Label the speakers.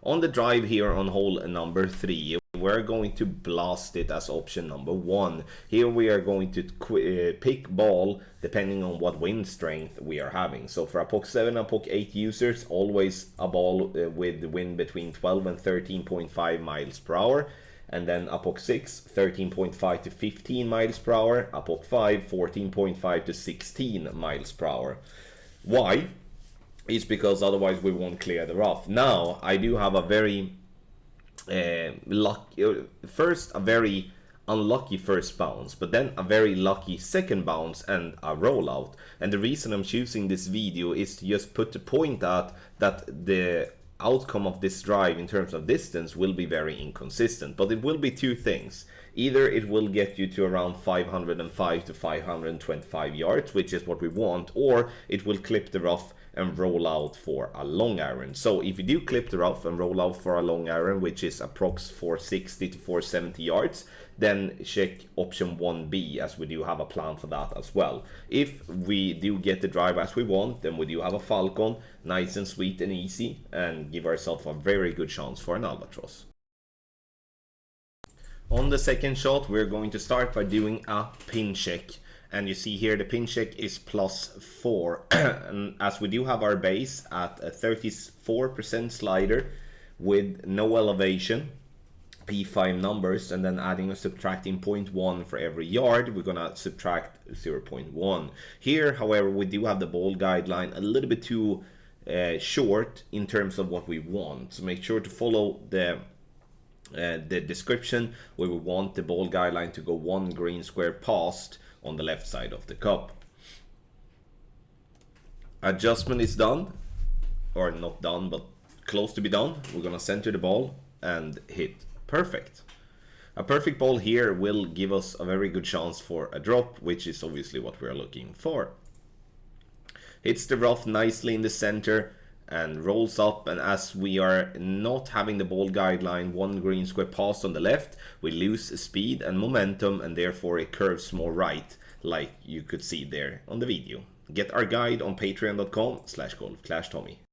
Speaker 1: On the drive here on hole number 3, we're going to blast it as option number 1. Here we are going to pick ball depending on what wind strength we are having. So for a POC 7 and POC 8 users, always a ball with wind between 12 and 13.5 miles per hour. And then a POC 6, 13.5 to 15 miles per hour. A POC 5, 14.5 to 16 miles per hour. Why? It's because otherwise we won't clear the rough. Now, I do have a very very unlucky first bounce, but then a very lucky second bounce and a rollout. And the reason I'm choosing this video is to just put the point out that the outcome of this drive in terms of distance will be very inconsistent, but it will be two things. Either it will get you to around 505 to 525 yards, which is what we want, or it will clip the rough and roll out for a long iron. So if you do clip the rough and roll out for a long iron, which is approx 460 to 470 yards, then check option 1B, as we do have a plan for that as well. If we do get the drive as we want, then we do have a Falcon, nice and sweet and easy, and give ourselves a very good chance for an albatross. On the second shot, we're going to start by doing a pin check. And you see here the pin check is +4. And as we do have our base at a 34% slider with no elevation, P5 numbers, and then adding or subtracting 0.1 for every yard, we're gonna subtract 0.1. Here, however, we do have the ball guideline a little bit too short in terms of what we want. So make sure to follow the description, where we want the ball guideline to go 1 green square past on the left side of the cup. Adjustment is done, or not done, but close to be done. We're gonna center the ball and hit perfect. A perfect ball here will give us a very good chance for a drop, which is obviously what we're looking for. Hits the rough nicely in the center and rolls up, and as we are not having the ball guideline 1 green square past on the left, we lose speed and momentum, and therefore it curves more right, like you could see there on the video. Get our guide on patreon.com/golfclashtommy.